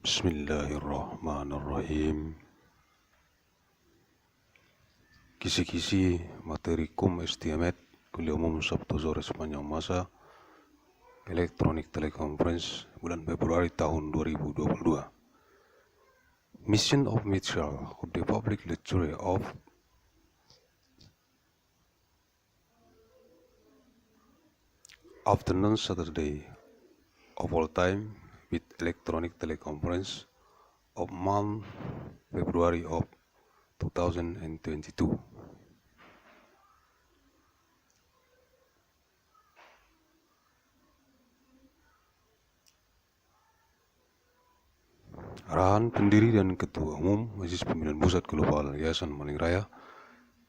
Bismillahirrahmanirrahim. Kisi-kisi materi estimat Kuliah Umum Sabtu sore sepanjang masa Elektronik Teleconference bulan Februari tahun 2022. Mission of Material of the Public Lecture of Afternoon Saturday of all time with Electronic Teleconference of month February of 2022. Arahan pendiri dan Ketua Umum Majelis Pimpinan Pusat Global Yayasan Mandailing Raya,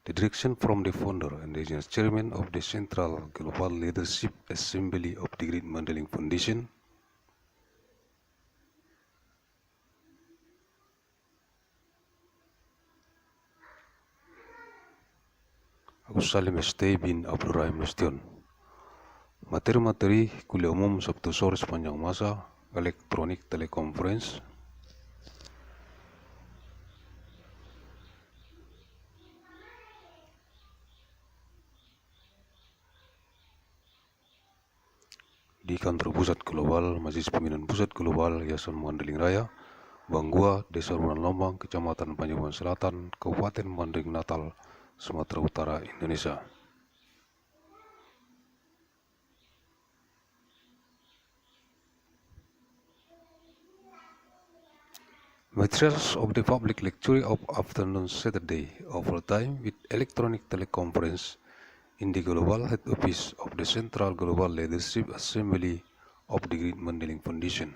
the direction from the founder and the chairman of the Central Global Leadership Assembly of the Great Mandailing Foundation, Aku Salim ST bin Abdurrahim Nasution. Materi-materi Kuliah Umum Sabtu sore sepanjang masa Elektronik Teleconference di kantor pusat global Majelis Pimpinan Pusat Global Yayasan Mandailing Raya, Banggua, Desa Ruran Lombang, Kecamatan Panjauan Selatan, Kabupaten Mandailing Natal, Sumatera Utara, Indonesia. Materials of the public lecture of afternoon Saturday of all time with electronic teleconference in the global head office of the Central Global Leadership Assembly of the Great Mandailing Foundation.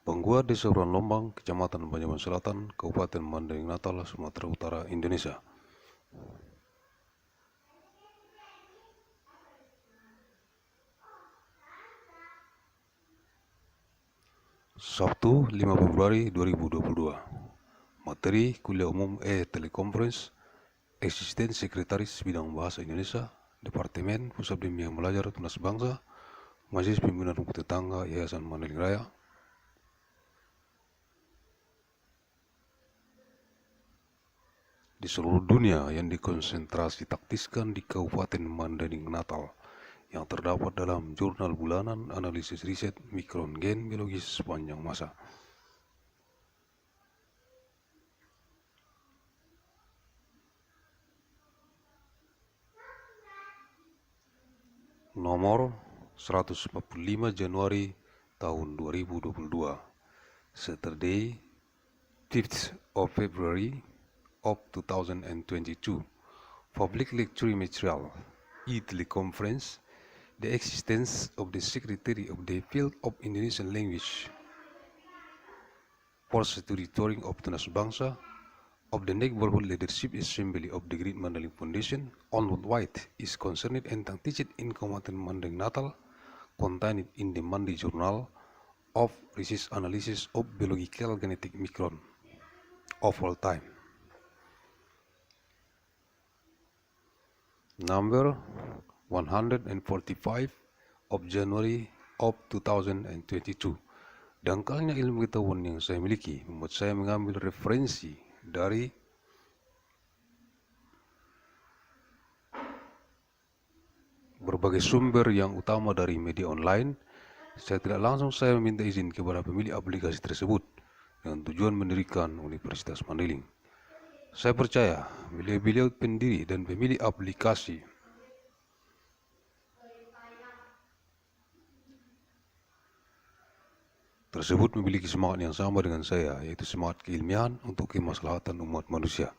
Banggua, Desa Ruran Lombang, Kecamatan Panjauan Selatan, Kabupaten Mandailing Natal, Sumatera Utara, Indonesia. Sabtu 5 Februari 2022. Materi Kuliah Umum Teleconference, Asisten Sekretaris Bidang Bahasa Indonesia, Departemen Pusat Bimbingan Belajar Tunas Bangsa, Majelis Pimpinan Rumah Tetangga Yayasan Mandailing Raya, di seluruh dunia yang dikonsentrasi taktiskan di Kabupaten Mandailing Natal yang terdapat dalam jurnal bulanan analisis riset mikron gen biologis sepanjang masa. Nomor 145 Januari tahun 2022, Saturday 5th of February of 2022, public lecture material, e-teleconference, the existence of the Secretary of the Field of Indonesian Language for Statutory of Tunas Bangsa of the Neighborhood Leadership Assembly of the Great Mandailing Foundation on what is concerned and teached in Kabupaten Mandailing Natal, contained in the Monday Journal of Research Analysis of Biological Genetic Micron of all time. Number 145 of January of 2022. Dangkalnya ilmu pengetahuan yang saya miliki membuat saya mengambil referensi dari berbagai sumber yang utama dari media online. Saya tidak langsung meminta izin kepada pemilik aplikasi tersebut dengan tujuan mendirikan Universitas Mandailing. Saya percaya beliau pendiri dan pemilik aplikasi tersebut memiliki semangat yang sama dengan saya, yaitu semangat keilmiahan untuk kemaslahatan umat manusia.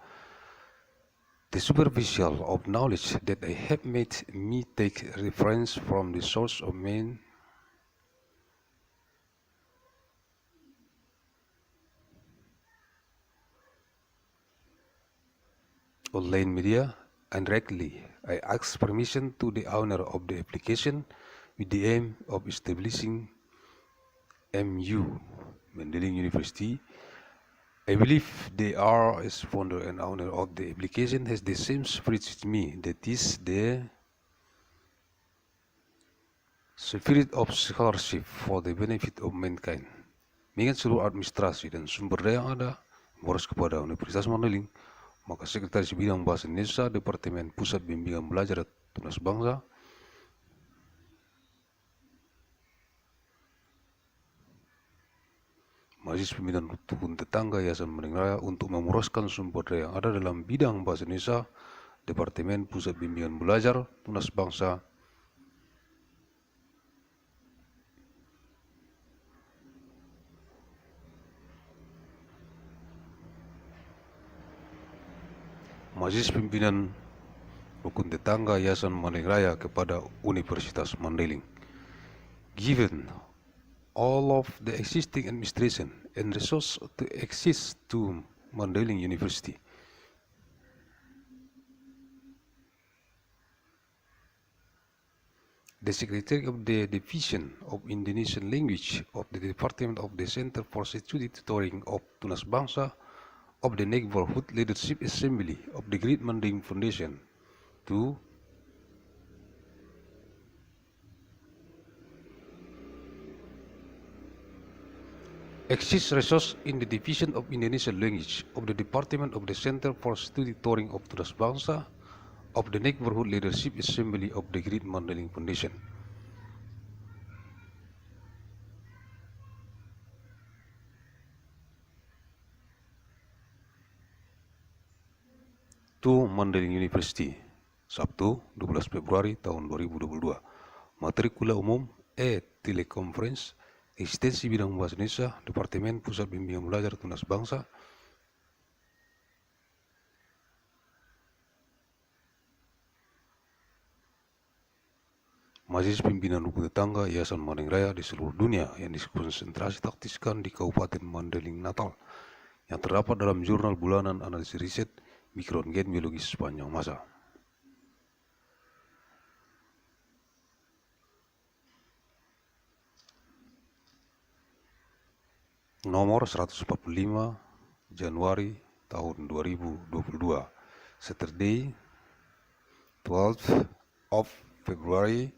The superficial of knowledge that I have made me take reference from the source of main online media, and directly I ask permission to the owner of the application with the aim of establishing MU, Mandailing University, I believe they are, as founder and owner of the application, has the same spirit with me, that is the spirit of scholarship for the benefit of mankind. Mengingat seluruh administrasi dan sumber daya yang ada boros kepada Universitas Mandailing, maka Sekretaris Bidang Bahasa Indonesia Departemen Pusat Bimbingan Belajar Tunas Bangsa Majelis Pimpinan Rukun Tetangga Yayasan Mandailing Raya untuk memuruskan sumber daya yang ada dalam bidang Bahasa Indonesia Departemen Pusat Bimbingan Belajar Tunas Bangsa Majelis Pimpinan Rukun Tetangga Yayasan Mandailing Raya kepada Universitas Mandailing. Given all of the existing administration and resource to exist to Mandailing University, the Secretary of the Division of Indonesian Language of the Department of the Center for Studi Tutoring of Tunas Bangsa of the Neighborhood Leadership Assembly of the Great Mandailing Foundation to exist resource in the Division of Indonesian Language of the Department of the Center for Studi Tutoring of Tunas Bangsa of the Neighborhood Leadership Assembly of the Great Mandailing Foundation. To Mandailing University, Sabtu 12 Februari tahun 2022. Materi kuliah umum teleconference, eksistensi bidang bahasa Indonesia, Departemen Pusat Bimbingan Belajar Tunas Bangsa, Majelis Pimpinan Rukun Tetangga Yayasan Mandailing Raya di seluruh dunia yang dikonsentrasi taktiskan di Kabupaten Mandailing Natal yang terdapat dalam jurnal bulanan analisis riset mikroorganisme biologis sepanjang masa. Nomor 145 Januari tahun 2022, Saturday 12 of February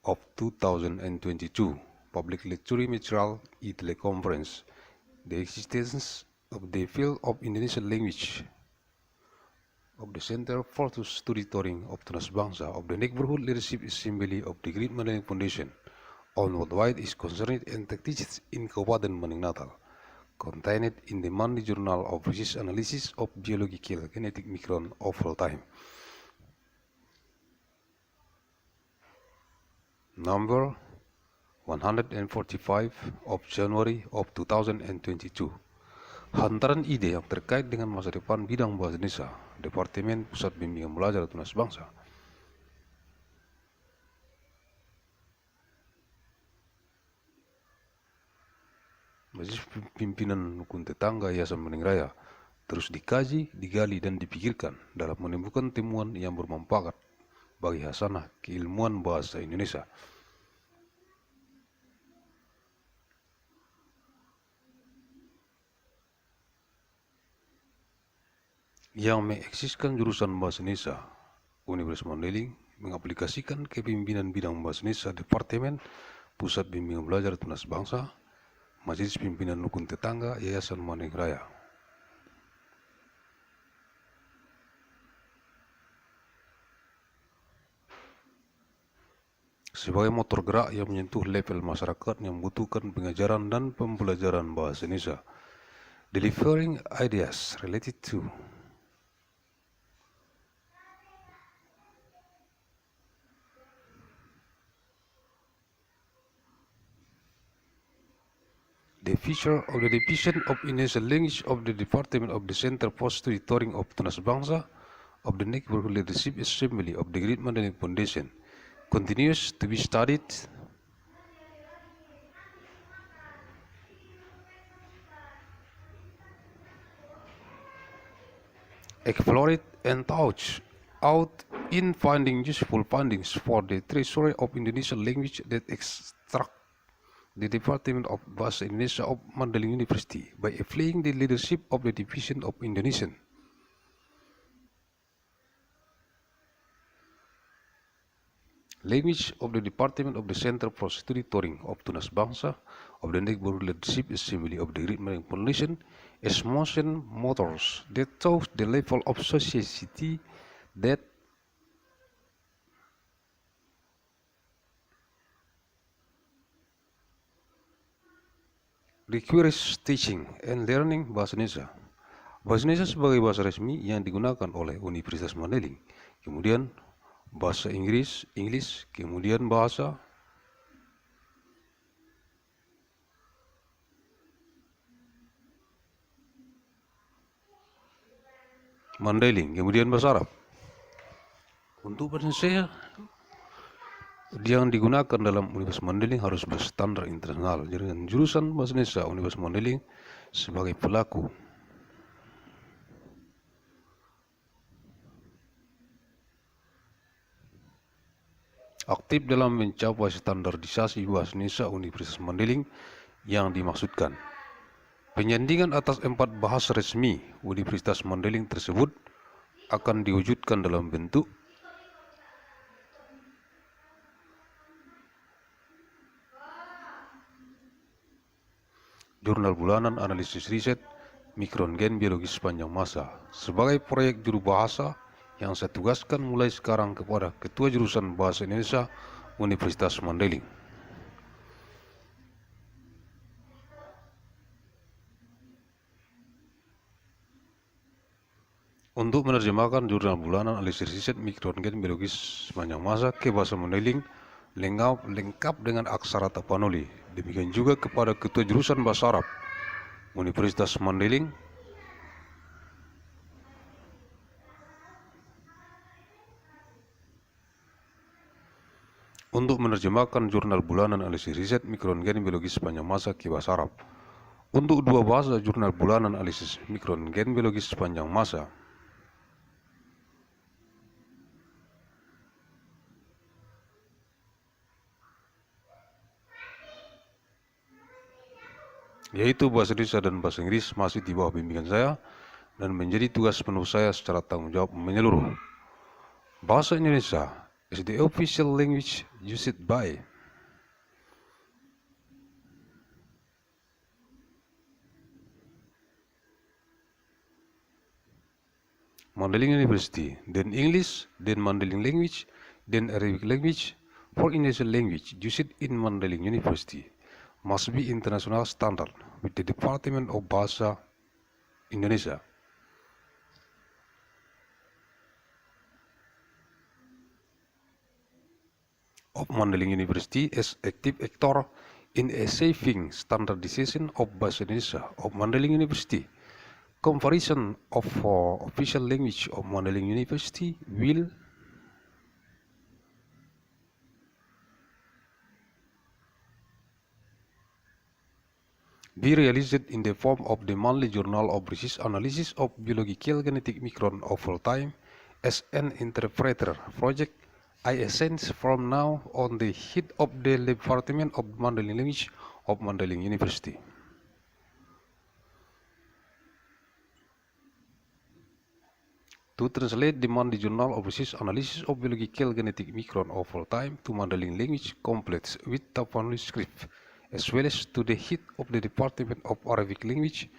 of 2022, Public Lecture Material e-teleconference, the existence of the field of Indonesian language of the Center for Studi Tutoring of Tunas Bangsa of the Neighborhood Leadership Assembly of the Great Mandailing Foundation on worldwide is concerned and teaches in Kabupaten Mandailing Natal, contained in the Monday Journal of Research Analysis of Biological Genetic Micron of All Time. Number 145 of January of 2022. Hantaran ide yang terkait dengan masa depan bidang bahasa Indonesia, Departemen Pusat Bimbingan Belajar Tunas Bangsa. Majelis Pimpinan Rukun Tetangga Yayasan Mandailing Raya terus dikaji, digali, dan dipikirkan dalam menemukan temuan yang bermanfaat bagi hasanah keilmuan bahasa Indonesia. Yang mengeksiskan jurusan bahasa Indonesia, Universitas Mandailing mengaplikasikan kepemimpinan bidang bahasa Indonesia Departemen Pusat Bimbingan Belajar Tunas Bangsa, Majelis Pimpinan Rukun Tetangga Yayasan Mandailing Raya. Sebagai motor gerak yang menyentuh level masyarakat yang membutuhkan pengajaran dan pembelajaran bahasa Indonesia, delivering ideas related to the feature of the Division of Indonesian Language of the Department of the Center for Studi Tutoring of Tunas Bangsa of the Neighborhood Leadership Assembly of the Great Mandailing Foundation continues to be studied explored and thought out in finding useful findings for the treasury of Indonesian language that extract the Department of Bahasa Indonesia of Mandailing University by applying the leadership of the Division of Indonesian. Language of the Department of the Center for Study Touring of Tunas Bangsa of the Neighborhood Leadership Assembly of the Great Mandailing Foundation is motion motors that shows the level of society that requires teaching and learning bahasa Indonesia. Bahasa Indonesia sebagai bahasa resmi yang digunakan oleh Universitas Mandailing. Kemudian bahasa Inggris, kemudian bahasa Mandailing, kemudian bahasa Arab. Untuk bahasa Indonesia yang digunakan dalam Universitas Mandailing harus berstandar internasional. Dengan jurusan bahasa Indonesia Universitas Mandailing sebagai pelaku aktif dalam mencapai standarisasi bahasa Indonesia Universitas Mandailing yang dimaksudkan. Penyandingan atas 4 bahasa resmi Universitas Mandailing tersebut akan diwujudkan dalam bentuk jurnal bulanan analisis riset mikrogen biologi sepanjang masa sebagai proyek juru bahasa yang saya tugaskan mulai sekarang kepada Ketua Jurusan Bahasa Indonesia Universitas Mandailing. Untuk menerjemahkan jurnal bulanan analisis riset mikrogen biologis sepanjang masa ke bahasa Mandailing lengkap dengan aksara Tapanuli. Demikian juga kepada Ketua Jurusan Bahasa Arab Universitas Mandailing untuk menerjemahkan jurnal bulanan analisis riset mikrogen biologis sepanjang masa ke bahasa Arab. Untuk 2 bahasa jurnal bulanan analisis mikrogen biologis sepanjang masa yaitu bahasa Indonesia dan bahasa Inggris masih di bawah bimbingan saya dan menjadi tugas penuh saya secara tanggung jawab menyeluruh. Bahasa Indonesia is the official language used by Mandailing University, then English, then Mandailing language, then Arabic language. For Indonesian language used in Mandailing University must be international standard with the Department of Bahasa Indonesia. Of Mandailing University as active actor in achieving standardization of Bahasa Indonesia of Mandailing University. Comparison of official language of Mandailing University will be realized in the form of the monthly journal of research analysis of biological genetic micron of full time as an interpreter project. I assign from now on the head of the Department of Mandailing Language of Mandailing University. To translate the monthly journal of research analysis of biological genetic micron of full time to Mandailing language complete with Tapanuli script, as well as to the head of the Department of Arabic Language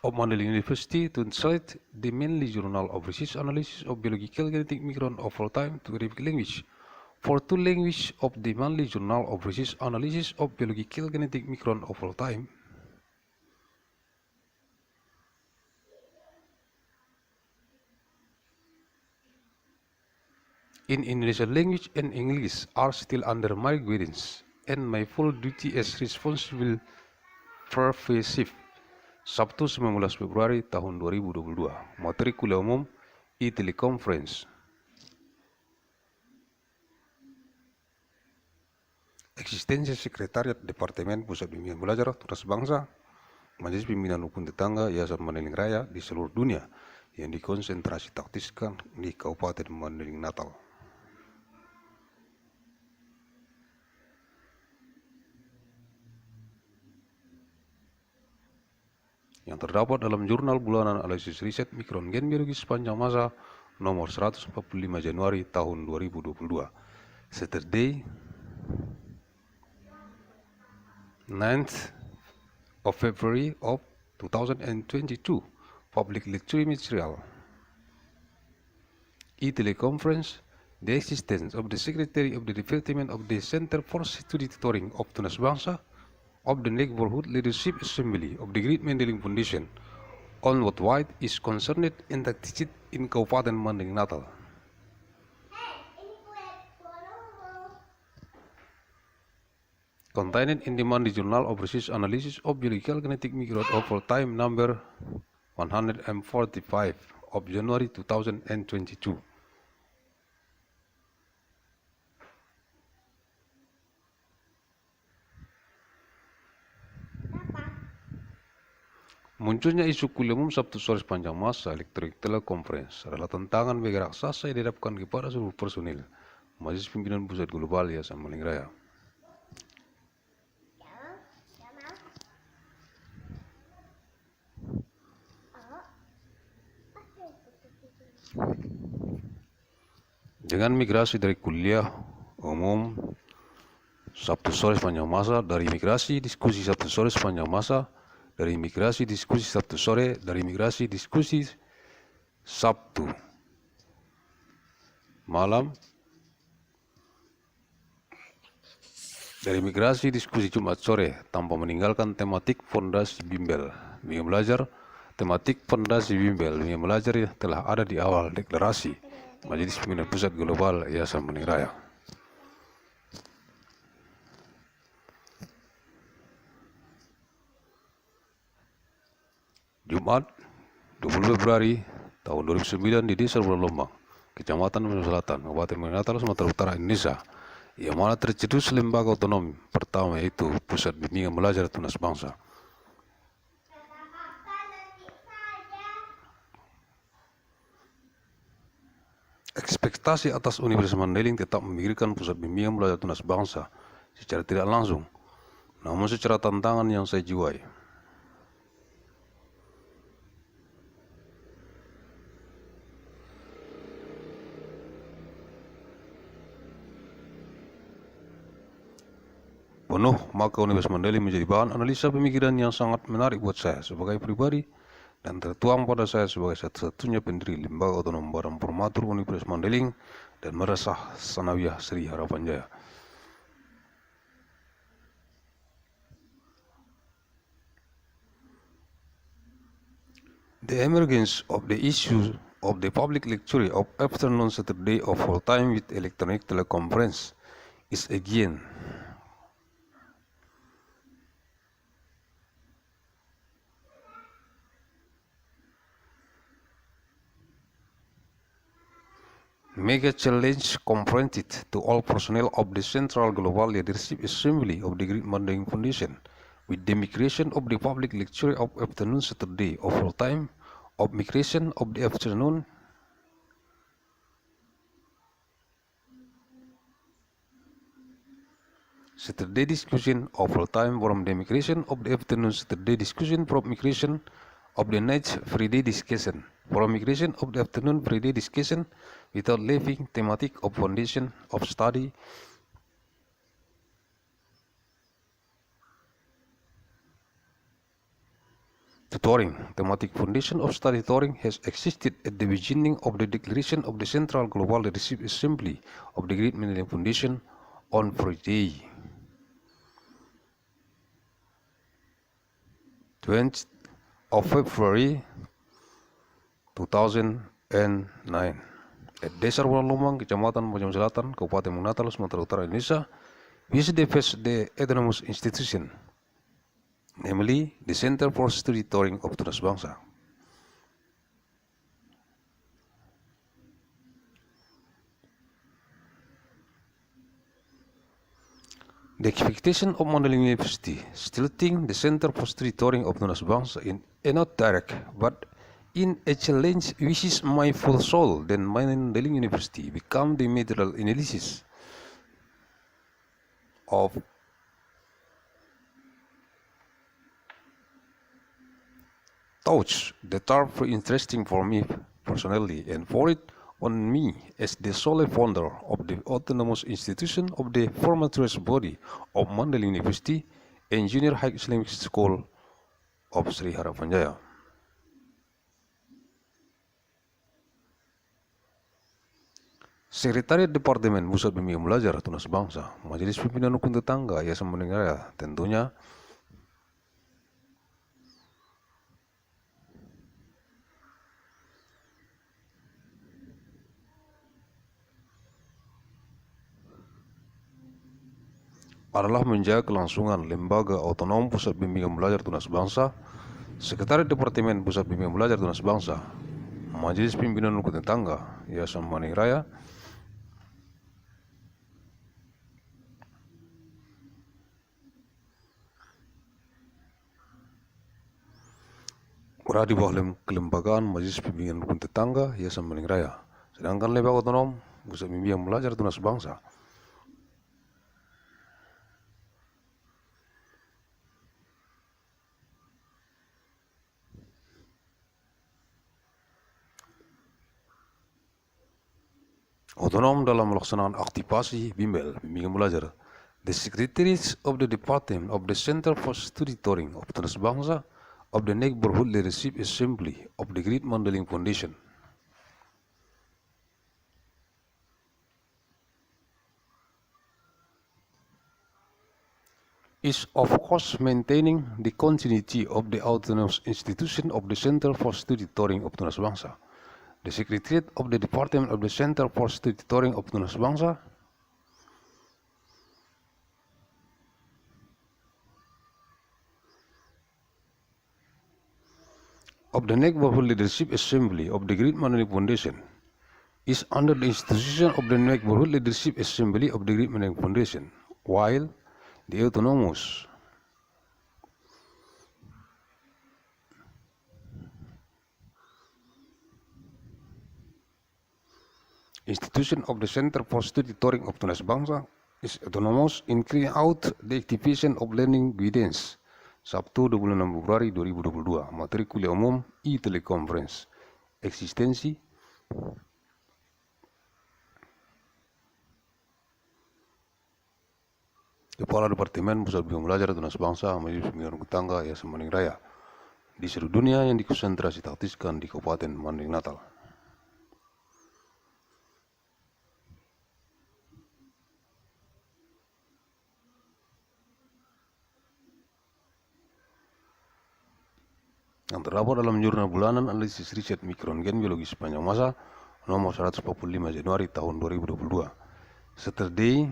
of Mandailing University to translate the monthly journal of research analysis of biological genetic micron of full time to Arabic language. For 2 languages of the monthly journal of research analysis of biological genetic micron of full time, in Indonesian language and English are still under my guidance and my full duty as responsible professor. Sabtu 19 Februari tahun 2022. Materi kuliah umum e-teleconference. Eksistensi Sekretariat Departemen Pusat Bimbingan Belajar Tunas Bangsa, Majelis Pimpinan Rukun Tetangga Yayasan Mandailing Raya di seluruh dunia yang dikonsentrasi taktiskan di Kabupaten Mandailing Natal. Yang terdapat dalam jurnal bulanan analisis riset mikron gen biologi sepanjang masa nomor 145 Januari tahun 2022. Saturday, 9th of February of 2022. Public lecture material. E-teleconference. The existence of the Secretary of the Department of the Center for Study Tutoring of Tunas Bangsa of the Neighborhood Leadership Assembly of the Great Mandailing Foundation on what White is concerned and teaching in Kabupaten Mandailing Natal. Contained in the Monday Journal of Research Analysis of Biological Genetic Microbe over time number 145 of January 2022. Munculnya isu kuliah umum Sabtu sore sepanjang masa elektronik telekonferensi adalah tantangan bagi raksasa yang dihadapkan kepada seluruh personil Majelis Pimpinan Pusat Global Yayasan Mandailing Raya. Dengan migrasi dari kuliah umum Sabtu sore sepanjang masa, dari migrasi diskusi Sabtu sore sepanjang masa, dari migrasi diskusi Sabtu sore, dari migrasi diskusi Sabtu malam, dari migrasi diskusi Jumat sore tanpa meninggalkan tematik fondasi bimbel belajar. Tematik fondasi bimbel belajar telah ada di awal deklarasi Majelis Pimpinan Pusat Global Yayasan Mandailing Raya. Jumat 20 Februari tahun 2009 di Desa Lombang, Kecamatan Menuju Selatan, Kabupaten Mandailing Natal, Sumatera Utara, Indonesia, yang mana tercetus lembaga otonom pertama yaitu Pusat Bimbingan Belajar Tunas Bangsa. Ekspektasi atas Universitas Mandailing tetap memikirkan Pusat Bimbingan Belajar Tunas Bangsa secara tidak langsung, namun secara tantangan yang saya jiwai. Penuh, maka Universitas Mandailing menjadi bahan analisa pemikiran yang sangat menarik buat saya sebagai pribadi dan tertuang pada saya sebagai satu-satunya pendiri lembaga otonom barang formatur Universitas Mandailing dan Madrasah Sanawiyah Sri Harapan Jaya. The emergence of the issue of the public lecture of afternoon Saturday of full time with electronic teleconference is again mega challenge confronted to all personnel of the Central Global Leadership Assembly of the Great Mandailing Foundation with the migration of the public lecture of afternoon Saturday of full time of migration of the afternoon Saturday discussion of full time from the migration of the afternoon Saturday discussion from migration of the night Friday discussion from migration of the afternoon Friday discussion without leaving thematic of foundation of study tutoring. Thematic foundation of study tutoring has existed at the beginning of the declaration of the Central Global Leadership Assembly of the Great Mandailing Foundation on Friday, 20th of February 2009 at Desa Lombang, Kecamatan Menuju Selatan, Kabupaten Mandailing Natal, Sumatera Utara, Indonesia, which defies the autonomous institution, namely the Center for Study Tutoring of Tunas Bangsa. The expectation of Mandailing University still think the Center for Study Tutoring of Tunas Bangsa in not direct but In a challenge which is my full soul, then Mandailing University become the material analysis of thoughts that are very interesting for me personally and for it on me as the sole founder of the autonomous institution of the former trust body of Mandailing University and Junior High Islamic School of Sri Harapanjaya. Sekretariat Departemen Pusat Bimbingan Belajar Tunas Bangsa, Majelis Pimpinan Rukun Tetangga Yayasan Mandailing Raya, tentunya adalah menjaga kelangsungan Lembaga Otonom Pusat Bimbingan Belajar Tunas Bangsa, Sekretariat Departemen Pusat Bimbingan Belajar Tunas Bangsa, Majelis Pimpinan Rukun Tetangga Yayasan Mandailing Raya, berada di bawah kelembagaan Majelis Pimpinan Rukun Tetangga Yayasan Mandailing Raya. Sedangkan Lembaga Otonom Pusat Bimbingan Belajar Tunas Bangsa otonom dalam melaksanakan aktivasi bimbingan belajar. The Secretaries of the Department of the Center for Study Touring of Tunas Bangsa of the Neighborhood Leadership Assembly of the Great Mandailing Foundation is of course maintaining the continuity of the autonomous institution of the Center for Study Touring of Tunas Bangsa. The Secretariat of the Department of the Center for Study Touring of Tunas Bangsa of the Neighborhood Leadership Assembly of the Great Mandailing Foundation is under the institution of the Neighborhood Leadership Assembly of the Great Mandailing Foundation, while the autonomous institution of the Center for Study Touring of Tunas Bangsa is autonomous in carrying out the activation of learning guidance. Sabtu 26 Februari 2022, materi kuliah umum e-teleconference, eksistensi Kepala Departemen Pusat Bimbingan Belajar Tunas Bangsa, Majelis Pimpinan Rukun Tetangga Yayasan Mandailing Raya di seluruh dunia yang dikonsentrasi taktiskan di Kabupaten Mandailing Natal. Yang terdapat dalam jurnal bulanan analisis riset mikroorganisme biologi sepanjang masa nomor 145 Januari tahun 2022. Saturday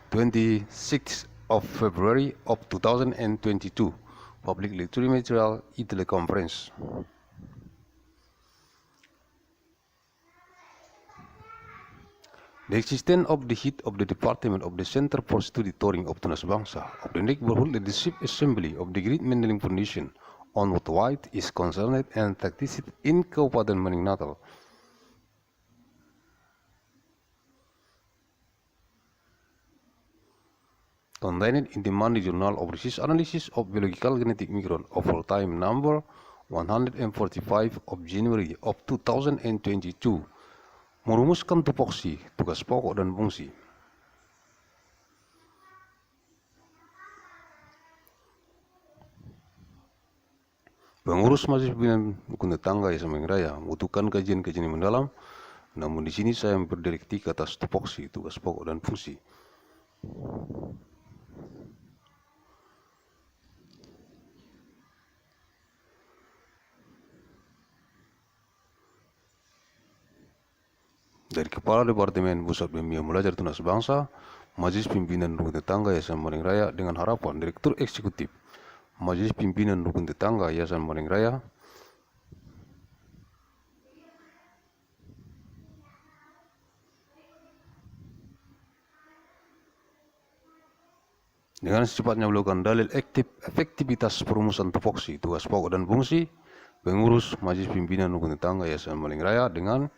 26 of February of 2022. Public Lecture Material e-teleconference. The existence of the head of the Department of the Center for Study Touring of Tunas Bangsa of the Neighborhood Leadership Assembly of the Great Mandailing Foundation on what white is concerned and practiced in Kabupaten Mandailing Natal. Contained in the Monday Journal of Research Analysis of Biological Genetic Micron of all-time number 145 of January of 2022, merumuskan tupoksi, tugas pokok dan fungsi. Pengurus Majelis Pimpinan Rukun Tetangga Yayasan Mandailing Raya membutuhkan kajian-kajian yang mendalam, namun di sini saya berdikti atas tupoksi, tugas pokok dan fungsi. Dari Kepala Departemen Pusat Bimbingan Belajar Tunas Bangsa, Majelis Pimpinan Rukun Tetangga Yayasan Mandailing Raya dengan harapan Direktur Eksekutif Majelis Pimpinan Rukun Tetangga Yayasan Mandailing Raya dengan secepatnya melakukan dalil efektivitas perumusan tupoksi, tugas pokok dan fungsi pengurus Majelis Pimpinan Rukun Tetangga Yayasan Mandailing Raya dengan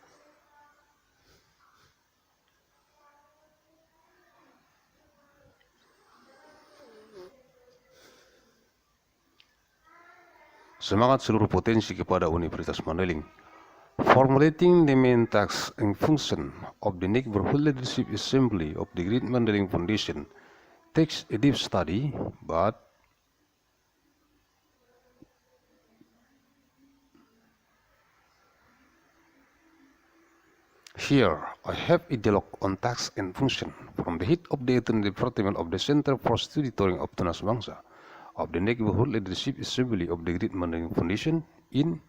semangat seluruh potensi kepada Universitas Mandailing. Formulating the main tasks and function of the Neighborhood Leadership Assembly of the Great Mandailing Foundation takes a deep study, but here I have a dialogue on tasks and function from the head of the Ethical Department of the Center for Study Touring Optunas Bangsa of the Neighborhood Leadership Assembly of the Great Mandailing Foundation in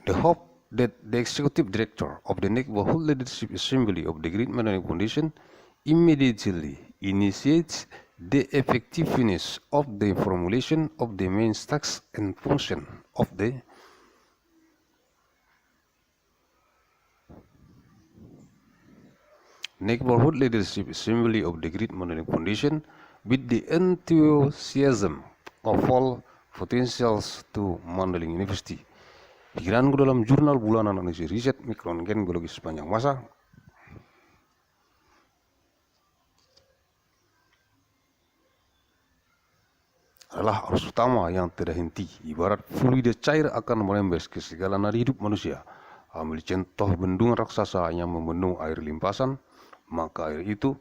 the hope that the Executive Director of the Neighborhood Leadership Assembly of the Great Mandailing Foundation immediately initiates the effectiveness of the formulation of the main tasks and function of the Neighborhood Leadership Assembly of the Great Mandailing Foundation with the enthusiasm of all potentials to Mandailing University. Pikiranku dalam jurnal bulanan analisis riset mikroorganisme biologis sepanjang masa adalah arus utama yang tidak henti, ibarat fluida cair akan merembes ke segala nadi hidup manusia. Ambil contoh bendungan raksasa yang membendung air limpasan, maka air itu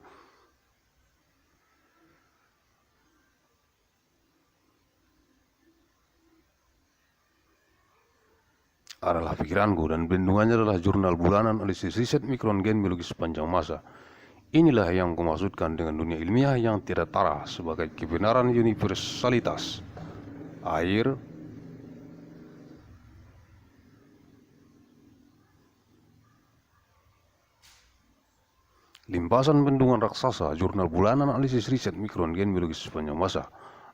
adalah pikiranku, dan bendungannya adalah jurnal bulanan analisis riset mikroorganisme biologis sepanjang masa. Inilah yang kumaksudkan dengan dunia ilmiah yang tidak tara sebagai kebenaran universalitas. Air, limpasan bendungan raksasa, jurnal bulanan analisis riset mikroorganisme biologis sepanjang masa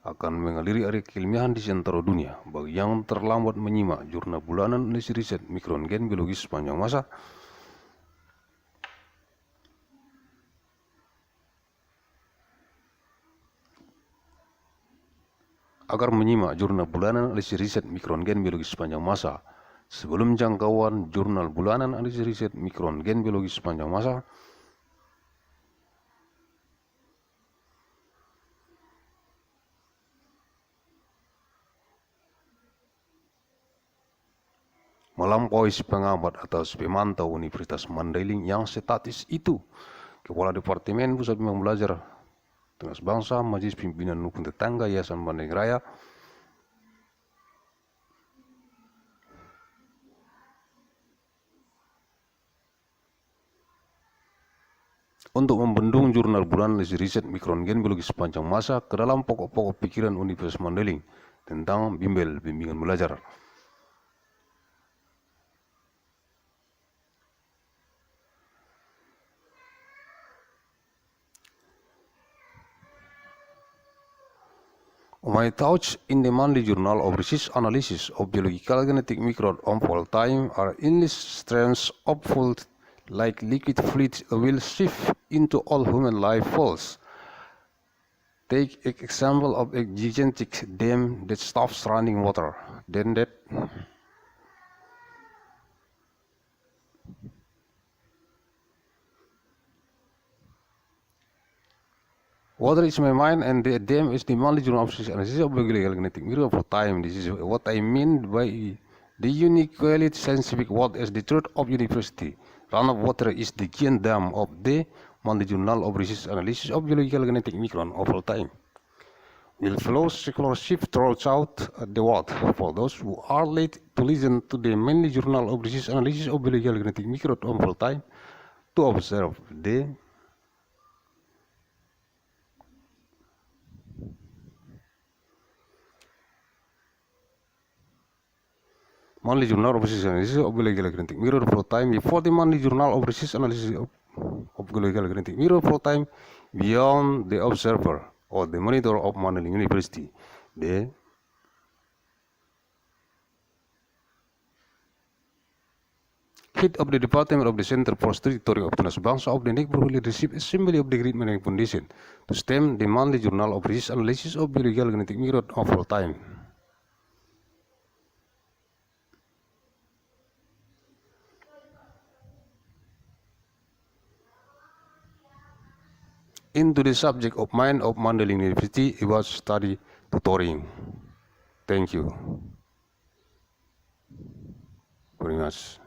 akan mengaliri area keilmiahan di seantero dunia. Bagi yang terlambat menyimak jurnal bulanan analisis riset mikroorganisme biologis sepanjang masa, agar menyimak jurnal bulanan analisis riset mikroorganisme biologis sepanjang masa sebelum jangkauan jurnal bulanan analisis riset mikroorganisme biologis sepanjang masa, melampaui si pengamat atau si pemantau Universitas Mandailing yang statis itu Kepala Departemen Pusat Bimbingan Belajar Tunas Bangsa Majelis Pimpinan Rukun Tetangga Yayasan Mandailing Raya untuk membendung jurnal bulanan analisis riset mikroorganisme biologis sepanjang masa ke dalam pokok-pokok pikiran Universitas Mandailing tentang bimbingan belajar. My thoughts in the monthly journal of research analysis of biological genetic microbe on full time are illustrations of food like liquid fluid will shift into all human life forms. Take an example of a gigantic dam that stops running water, then that water is my mind, and the dam is the monthly journal of research analysis of biological genetic microbe for time. This is what I mean by the uniquely scientific word as the truth of university. Run of water is the giant dam of the monthly journal of research analysis of biological genetic microbe of all time. Will flow circular shift throughout the world. For those who are late to listen to the monthly journal of research analysis of biological genetic microbe of all time, to observe the monthly journal of research analysis of biological genetic mirror for time before the monthly journal of research analysis of biological genetic mirror for time beyond the observer or the monitor of Mandailing University. head of the department of the Center for Study of Tunas Bangsa of the Neighborhood Leadership Assembly of the Great Mandailing Foundation to stem the monthly journal of research analysis of biological genetic method of all time. Into the subject of mind of Mandailing University about study tutoring. Thank you very much.